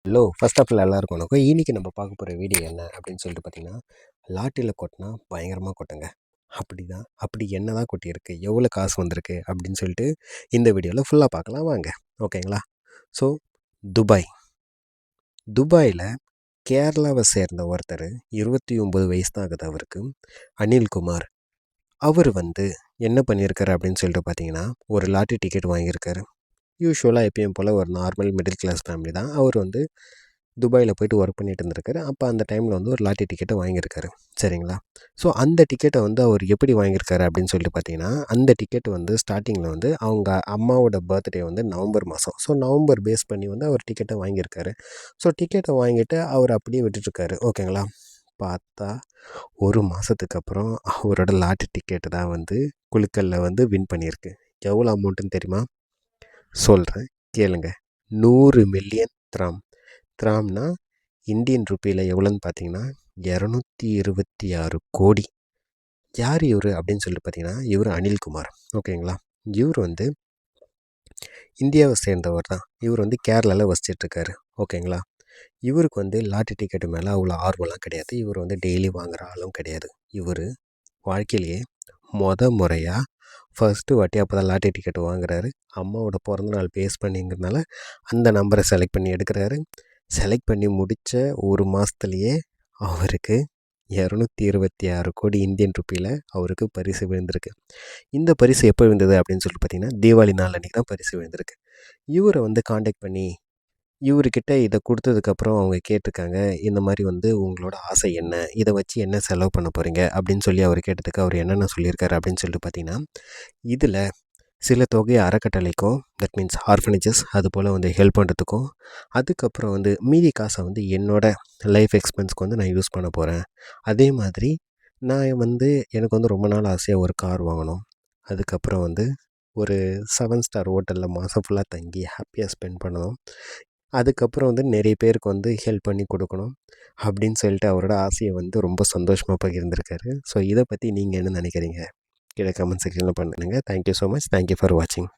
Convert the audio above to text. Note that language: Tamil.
ஹலோ, ஃபர்ஸ்ட் ஆஃப் ஆல் எல்லாருக்கும் வணக்கம். இன்றைக்கி நம்ம பார்க்க போகிற வீடியோ என்ன அப்படின்னு சொல்லிட்டு பார்த்தீங்கன்னா, லாட்டரியில் கொட்டினா பயங்கரமாக கொட்டுங்க. அப்படி என்ன தான் கொட்டியிருக்கு, எவ்வளோ காசு வந்திருக்கு அப்படின்னு சொல்லிட்டு இந்த வீடியோவில் ஃபுல்லாக பார்க்கலாம் வாங்க. ஓகேங்களா? ஸோ துபாய் துபாயில் கேரளாவை சேர்ந்த ஒருத்தர் 29 வயசு தான் ஆகுது அவருக்கு. அனில்குமார். அவர் என்ன பண்ணியிருக்காரு அப்படின்னு சொல்லிட்டு பார்த்தீங்கன்னா, ஒரு லாட்டரி டிக்கெட் வாங்கியிருக்காரு. யூஷுவலாக எப்பயும் போல் ஒரு நார்மல் மிடில் கிளாஸ் ஃபேமிலி தான். அவர் துபாயில் போயிட்டு ஒர்க் பண்ணிட்டு இருந்திருக்காரு. அப்போ அந்த டைமில் ஒரு லாட்டரி டிக்கெட்டை வாங்கியிருக்காரு. சரிங்களா? ஸோ அந்த டிக்கெட்டை அவர் எப்படி வாங்கியிருக்காரு அப்படின்னு சொல்லிட்டு பார்த்தீங்கன்னா, அந்த டிக்கெட் ஸ்டார்டிங்கில் அவங்க அம்மாவோட பர்த்டே நவம்பர் மாதம். ஸோ நவம்பர் பேஸ் பண்ணி அவர் டிக்கெட்டை வாங்கியிருக்காரு. ஸோ டிக்கெட்டை வாங்கிட்டு அவர் அப்படியே விட்டுட்டுருக்காரு. ஓகேங்களா? பார்த்தா ஒரு மாதத்துக்கு அப்புறம் அவரோட லாட்டரி டிக்கெட்டு தான் குலுக்கலில் வின் பண்ணியிருக்கு. எவ்வளோ அமௌண்ட்டுன்னு தெரியுமா? சொல்கிறேன் கேளுங்க. 100 மில்லியன் திராம். திராம்னா இந்தியன் ருப்பியில் எவ்வளோன்னு பார்த்தீங்கன்னா 226 கோடி. யார் இவர் அப்படின்னு சொல்லிட்டு பார்த்தீங்கன்னா, இவர் அனில்குமார். ஓகேங்களா? இவர் இந்தியாவை சேர்ந்தவர் தான். இவர் கேரளாவில் வசிச்சிட்ருக்காரு. ஓகேங்களா? இவருக்கு லாட்டரி டிக்கெட்டு மேலே அவ்வளோ ஆர்வம்லாம் கிடையாது. இவர் டெய்லி வாங்குகிற ஆளும் கிடையாது. இவர் வாழ்க்கையிலேயே முறையாக ஃபஸ்ட்டு வாட்டி அப்போ தான் லாட்டரி டிக்கெட் வாங்குறாரு. அம்மாவோட பிறந்தநாள் பேஸ் பண்ணிங்கிறதுனால அந்த நம்பரை செலக்ட் பண்ணி எடுக்கிறாரு. செலக்ட் பண்ணி முடித்த ஒரு மாதத்துலையே அவருக்கு 226 கோடி இந்தியன் ருப்பியில் அவருக்கு பரிசு விழுந்திருக்கு. இந்த பரிசு எப்போ விழுந்தது அப்படின்னு சொல்லிட்டு பார்த்தீங்கன்னா, தீபாவளி நாள் அன்றைக்கி தான் பரிசு விழுந்திருக்கு. இவரை காண்டாக்ட் பண்ணி இவர்கிட்ட இதை கொடுத்ததுக்கப்புறம் அவங்க கேட்டிருக்காங்க, இந்த மாதிரி உங்களோட ஆசை என்ன, இதை வச்சு என்ன செலவு பண்ண போகிறீங்க அப்படின்னு சொல்லி அவர் கேட்டதுக்கு அவர் என்னென்ன சொல்லியிருக்காரு அப்படின்னு சொல்லிட்டு பார்த்தீங்கன்னா, இதில் சில தொகையை அறக்கட்டளைக்கும், தட் மீன்ஸ் ஆர்ஃபனேஜஸ் அதுபோல் ஹெல்ப் பண்ணுறதுக்கும், அதுக்கப்புறம் மீதி காசை என்னோடய லைஃப் எக்ஸ்பென்ஸ்க்கு நான் யூஸ் பண்ண போகிறேன். அதே மாதிரி நான் எனக்கு ரொம்ப நாள் ஆசையாக ஒரு கார் வாங்கணும். அதுக்கப்புறம் ஒரு 7 ஸ்டார் ஹோட்டலில் மாதம் ஃபுல்லாக தங்கி ஹாப்பியாக ஸ்பெண்ட் பண்ணணும். அதுக்கப்புறம் நிறைய பேருக்கு ஹெல்ப் பண்ணி கொடுக்கணும் அப்படின்னு சொல்லிட்டு அவரோட ஆசையை ரொம்ப சந்தோஷமாக பகிர்ந்திருக்காரு. ஸோ இதை பற்றி நீங்கள் என்ன நினைக்கிறீங்க? கீழே கமெண்ட் செக்ஷனில் பண்ணுங்கள். Thank you so much. Thank you for வாட்சிங்.